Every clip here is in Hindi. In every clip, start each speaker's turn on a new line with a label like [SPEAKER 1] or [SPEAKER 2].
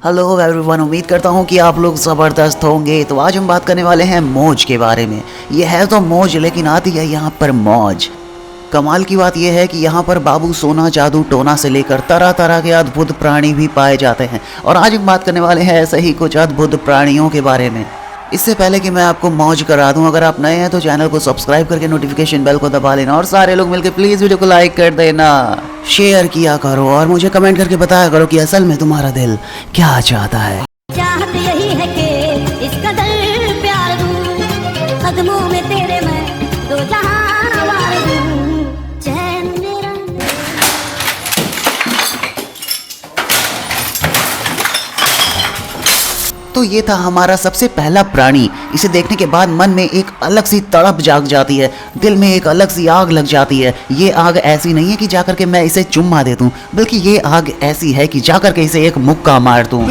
[SPEAKER 1] हेलो एवरीवन, उम्मीद करता हूँ कि आप लोग ज़बरदस्त होंगे। तो आज हम बात करने वाले हैं मौज के बारे में। ये है तो मौज, लेकिन आती है यहाँ पर मौज। कमाल की बात यह है कि यहाँ पर बाबू सोना, जादू टोना से लेकर तरह तरह के अद्भुत प्राणी भी पाए जाते हैं। और आज हम बात करने वाले हैं ऐसे ही कुछ अद्भुत प्राणियों के बारे में। इससे पहले कि मैं आपको मौज करा दूं, अगर आप नए हैं तो चैनल को सब्सक्राइब करके नोटिफिकेशन बेल को दबा लेना और सारे लोग मिलकर प्लीज़ वीडियो को लाइक कर देना, शेयर किया करो और मुझे कमेंट करके बताया करो कि असल में तुम्हारा दिल क्या चाहता है।
[SPEAKER 2] चाहत यही है कि इस कदर प्यार दूं, कदमों में तेरे मैं दो जहां वार दूं, चैन मेरा।
[SPEAKER 1] तो ये था हमारा सबसे पहला प्राणी। इसे देखने के बाद मन में एक अलग सी तड़प जाग जाती है, दिल में एक अलग सी आग लग जाती है। ये आग ऐसी नहीं है कि जाकर के मैं इसे चुम्मा दे दूं, बल्कि ये आग ऐसी है कि जाकर के इसे एक मुक्का मार दूं।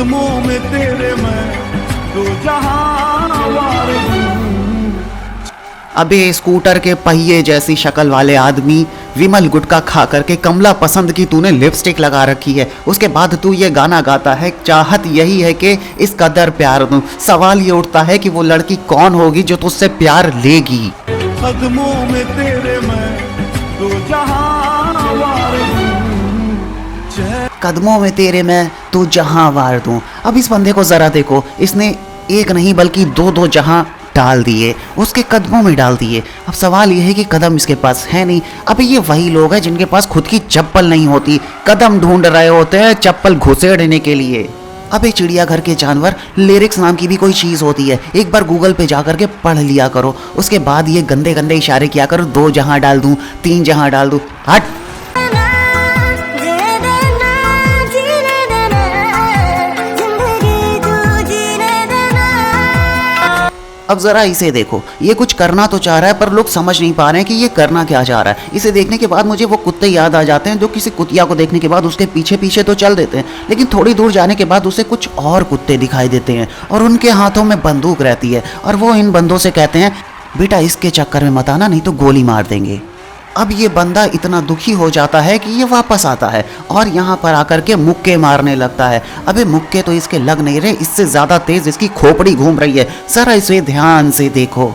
[SPEAKER 1] अबे स्कूटर के पहिए जैसी शक्ल वाले आदमी, विमल गुटखा खा करके कमला पसंद की तूने लिपस्टिक लगा रखी है, उसके बाद तू ये गाना गाता है चाहत यही है कि इस कदर प्यार दूं। सवाल ये उठता है कि वो लड़की कौन होगी जो तुझसे प्यार लेगी।
[SPEAKER 3] कदमों में तेरे मैं दो जहां वार दूं,
[SPEAKER 1] कदमों में तेरे मैं तू जहां वार दूं। अब इस बंदे को जरा देखो, इसने एक नहीं बल्कि दो जहां डाल दिए, उसके कदमों में डाल दिए। अब सवाल यह है कि कदम इसके पास है नहीं। अब ये वही लोग हैं जिनके पास खुद की चप्पल नहीं होती, कदम ढूंढ रहे होते हैं चप्पल घुसेड़ने के लिए। अबे चिड़ियाघर के जानवर लिरिक्स नाम की भी कोई चीज़ होती है, एक बार गूगल पे जा करके पढ़ लिया करो, उसके बाद ये गंदे गंदे इशारे किया करो, दो जहां डाल दूं, तीन जहां डाल दूं। हट। अब जरा इसे देखो, ये कुछ करना तो चाह रहा है पर लोग समझ नहीं पा रहे हैं कि ये करना क्या चाह रहा है। इसे देखने के बाद मुझे वो कुत्ते याद आ जाते हैं जो किसी कुतिया को देखने के बाद उसके पीछे पीछे तो चल देते हैं, लेकिन थोड़ी दूर जाने के बाद उसे कुछ और कुत्ते दिखाई देते हैं और उनके हाथों में बंदूक रहती है और वो इन बंदों से कहते हैं बेटा इसके चक्कर में मत आना, नहीं तो गोली मार देंगे। अब ये बंदा इतना दुखी हो जाता है कि ये वापस आता है और यहाँ पर आकर के मुक्के मारने लगता है। अबे मुक्के तो इसके लग नहीं रहे, इससे ज़्यादा तेज़ इसकी खोपड़ी घूम रही है। जरा इसे ध्यान से देखो।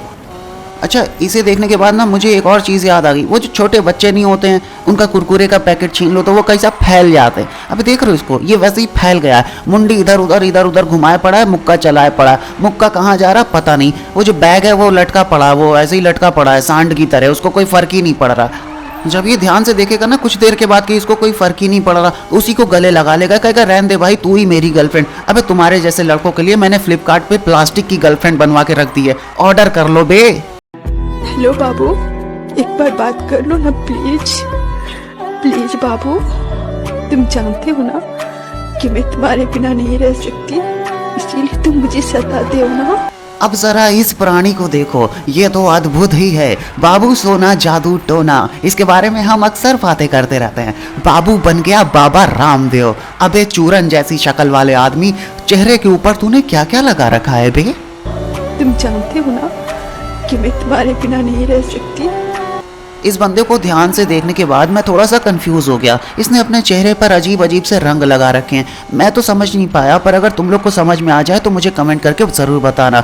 [SPEAKER 1] अच्छा, इसे देखने के बाद ना मुझे एक और चीज़ याद आ गई। वो जो छोटे बच्चे नहीं होते हैं, उनका कुरकुरे का पैकेट छीन लो तो वो कैसा फैल जाते हैं। अभी देख रहे हो इसको, ये वैसे ही फैल गया है, मुंडी इधर उधर घुमाए पड़ा है, मुक्का चलाए पड़ा है। मुक्का कहाँ जा रहा पता नहीं, वो जो बैग है वो लटका पड़ा, वो ऐसे ही लटका पड़ा है सांड की तरह, उसको कोई फ़र्क ही नहीं पड़ रहा। जब ये ध्यान से देखेगा ना कुछ देर के बाद कि इसको कोई फ़र्क ही नहीं पड़ रहा, उसी को गले लगा लेगा, कहेगा रहने दे भाई, तू ही मेरी गर्लफ्रेंड। अबे तुम्हारे जैसे लड़कों के लिए मैंने फ्लिपकार्ट पे प्लास्टिक की गर्लफ्रेंड बनवा के रख दी है, ऑर्डर कर लो बे।
[SPEAKER 4] हेलो बाबू, एक बार बात कर लो ना प्लीज प्लीज बाबू। तुम जानते हो ना कि मैं तुम्हारे बिना नहीं रह सकती, इसीलिए तुम मुझे सताते हो ना।
[SPEAKER 1] अब जरा इस प्राणी को देखो, ये तो अद्भुत ही है। बाबू सोना जादू टोना, इसके बारे में हम अक्सर बातें करते रहते हैं। बाबू बन गया बाबा रामदेव। अबे चूरन जैसी शक्ल वाले आदमी, चेहरे के ऊपर तूने क्या क्या लगा रखा है बे?
[SPEAKER 4] तुम जानते हो ना कि मैं तुम्हारे बिना नहीं रह सकती।
[SPEAKER 1] इस बंदे को ध्यान से देखने के बाद मैं थोड़ा सा कंफ्यूज हो गया। इसने अपने चेहरे पर अजीब अजीब से रंग लगा रखे हैं, मैं तो समझ नहीं पाया, पर अगर तुम लोग को समझ में आ जाए तो मुझे कमेंट करके ज़रूर बताना।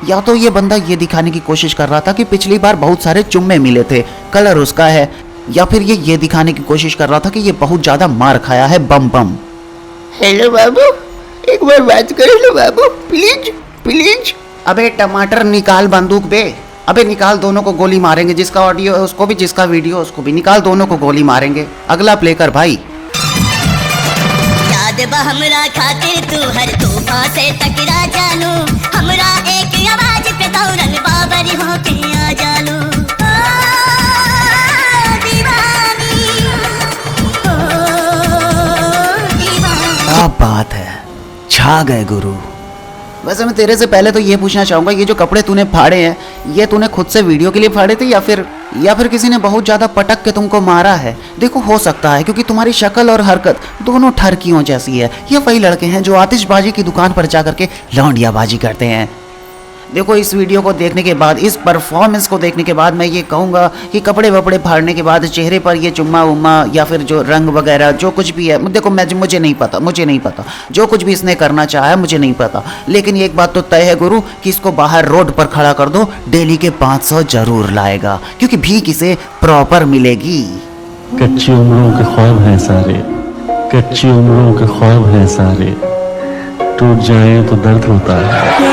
[SPEAKER 1] या तो ये बंदा ये दिखाने की कोशिश कर रहा था कि पिछली बार बहुत सारे चुम्मे मिले थे, कलर उसका है, या फिर ये दिखाने की कोशिश कर रहा था कि ये बहुत ज़्यादा मार खाया है, बम बम।
[SPEAKER 5] हेलो बाबू, एक बार बात कर लो बाबू, प्लीज प्लीज।
[SPEAKER 1] अबे टमाटर निकाल बंदूक बे। अबे निकाल, दोनों को गोली मारेंगे, जिसका ऑडियो है उसको भी, जिसका वीडियो उसको भी निकाल, दोनों को गोली मारेंगे। अगला प्ले कर भाई।
[SPEAKER 2] याद बा हमरा खातिर तू हर तूफान से टकरा जानू, हमरा एक आवाज पे दौड़न बाबरी होके आ जानू। दीवानी
[SPEAKER 1] क्या बात है, छा गए गुरु। वैसे मैं तेरे से पहले तो ये पूछना चाहूँगा, ये जो कपड़े तूने फाड़े हैं, ये तूने खुद से वीडियो के लिए फाड़े थे या फिर किसी ने बहुत ज़्यादा पटक के तुमको मारा है? देखो हो सकता है क्योंकि तुम्हारी शक्ल और हरकत दोनों ठरकियों जैसी है। ये वही लड़के हैं जो आतिशबाजी की दुकान पर जा करके लौंडियाबाजी करते हैं। देखो इस वीडियो को देखने के बाद, इस परफॉर्मेंस को देखने के बाद मैं ये कहूँगा कि कपड़े वपड़े फाड़ने के बाद चेहरे पर ये चुम्मा उम्मा या फिर जो रंग वगैरह जो कुछ भी है, देखो मुझे नहीं पता जो कुछ भी इसने करना चाहा है मुझे नहीं पता, लेकिन एक बात तो तय है गुरु कि इसको बाहर रोड पर खड़ा कर दो, डेली के 500 जरूर लाएगा, क्योंकि भीख इसे प्रॉपर मिलेगी।
[SPEAKER 6] कच्ची उम्रों के ख्वाब हैं सारे, कच्ची उम्रों के ख्वाब हैं सारे, टूट जाए तो दर्द होता है।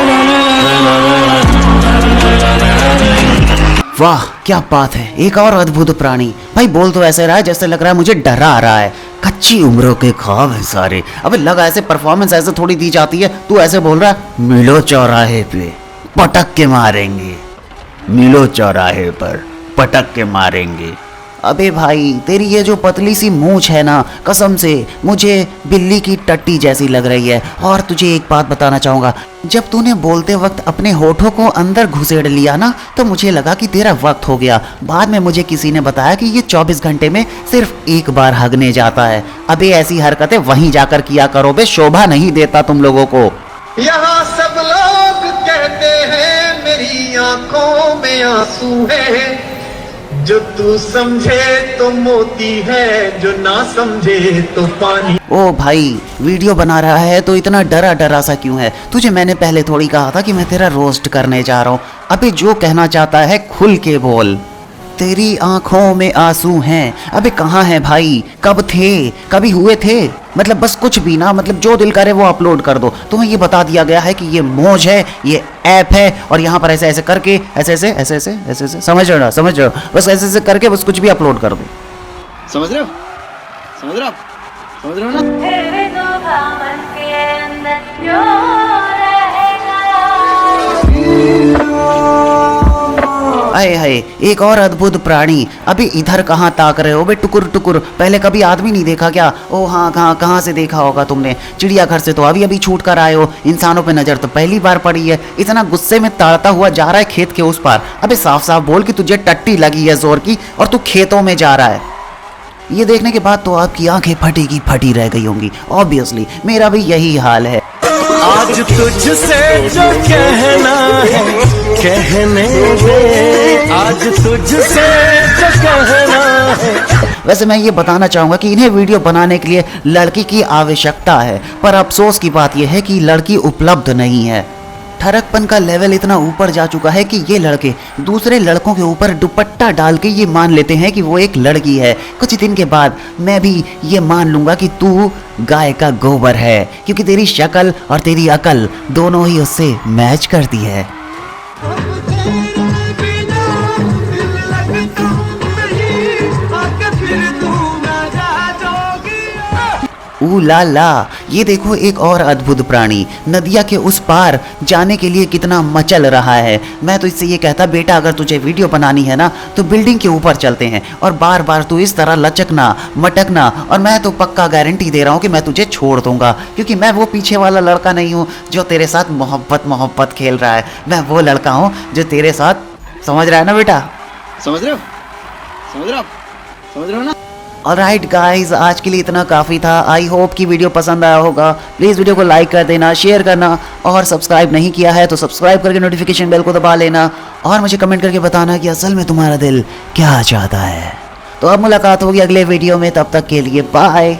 [SPEAKER 1] वाह क्या बात है, एक और अद्भुत प्राणी। भाई बोल तो ऐसे रहा है जैसे लग रहा है मुझे डरा आ रहा है। कच्ची उम्रों के ख्वाब हैं सारे, अबे लगा ऐसे परफॉर्मेंस ऐसे थोड़ी दी जाती है। तू ऐसे बोल रहा है मिलो चौराहे पे पटक के मारेंगे, मिलो चौराहे पर पटक के मारेंगे। अबे भाई तेरी ये जो पतली सी मूंछ है ना, कसम से मुझे बिल्ली की टट्टी जैसी लग रही है। और तुझे एक बात बताना चाहूँगा, जब तूने बोलते वक्त अपने होठों को अंदर घुसेड़ लिया ना, तो मुझे लगा कि तेरा वक्त हो गया। बाद में मुझे किसी ने बताया कि ये 24 घंटे में सिर्फ एक बार हगने जाता है। अबे ऐसी हरकतें वहीं जाकर किया करो बे, शोभा नहीं देता तुम लोगों को।
[SPEAKER 7] यहाँ सब लोग कहते हैं मेरी आंखों में आंसू है, जो तू समझे तो मोती है, जो ना समझे तो पानी।
[SPEAKER 1] ओ भाई वीडियो बना रहा है तो इतना डरा डरा सा क्यों है? तुझे मैंने पहले थोड़ी कहा था कि मैं तेरा रोस्ट करने जा रहा हूँ। अबे जो कहना चाहता है खुल के बोल। तेरी आंखों में आंसू हैं, अबे कहाँ है भाई? कब थे? कभी हुए थे? मतलब बस कुछ भी ना, मतलब जो दिल करे वो अपलोड कर दो। तुम्हें ये बता दिया गया है कि ये मौज है, ये ऐप है, और यहाँ पर ऐसे ऐसे करके ऐसे समझ रहे हो, बस ऐसे ऐसे करके बस कुछ भी अपलोड कर दो।
[SPEAKER 7] समझ रहे हो ना?
[SPEAKER 8] तेरे दो दामन के अंदर जो
[SPEAKER 1] आए हाय एक और अद्भुत प्राणी। अभी इधर कहाँ ताक रहे हो बे टुकुर टुकुर? पहले कभी आदमी नहीं देखा क्या? ओ हाँ कहाँ से देखा होगा तुमने? चिड़ियाघर से तो अभी छूट कर आए हो, इंसानों पे नजर तो पहली बार पड़ी है। इतना गुस्से में ताड़ता हुआ जा रहा है खेत के उस पार। अबे साफ साफ बोल कि तुझे टट्टी लगी है जोर की और तू खेतों में जा रहा है। ये देखने के बाद तो आपकी आंखें फटी रह गई होंगी। ऑब्वियसली मेरा भी यही हाल है।
[SPEAKER 3] आज तुझसे जो कहना है कहने दे, आज तुझसे जो कहना है।
[SPEAKER 1] वैसे मैं ये बताना चाहूँगा कि इन्हें वीडियो बनाने के लिए लड़की की आवश्यकता है, पर अफसोस की बात यह है कि लड़की उपलब्ध नहीं है। ठरकपन का लेवल इतना ऊपर जा चुका है कि ये लड़के दूसरे लड़कों के ऊपर दुपट्टा डाल के ये मान लेते हैं कि वो एक लड़की है। कुछ दिन के बाद मैं भी ये मान लूँगा कि तू गाय का गोबर है, क्योंकि तेरी शक्ल और तेरी अकल दोनों ही उससे मैच करती है। ऊ ला ला, ये देखो एक और अद्भुत प्राणी नदिया के उस पार जाने के लिए कितना मचल रहा है। मैं तो इससे ये कहता बेटा अगर तुझे वीडियो बनानी है ना तो बिल्डिंग के ऊपर चलते हैं और बार बार तू इस तरह लचकना मटकना, और मैं तो पक्का गारंटी दे रहा हूँ कि मैं तुझे छोड़ दूंगा, क्योंकि मैं वो पीछे वाला लड़का नहीं हूँ जो तेरे साथ मोहब्बत खेल रहा है। मैं वो लड़का हूँ जो तेरे साथ, समझ रहा है ना बेटा?
[SPEAKER 7] समझ रहे हो ना?
[SPEAKER 1] ऑलराइट गाइज, आज के लिए इतना काफ़ी था। आई होप कि वीडियो पसंद आया होगा। प्लीज़ वीडियो को लाइक कर देना, शेयर करना, और सब्सक्राइब नहीं किया है तो सब्सक्राइब करके नोटिफिकेशन बेल को दबा लेना, और मुझे कमेंट करके बताना कि असल में तुम्हारा दिल क्या चाहता है। तो अब मुलाकात होगी अगले वीडियो में, तब तक के लिए बाय।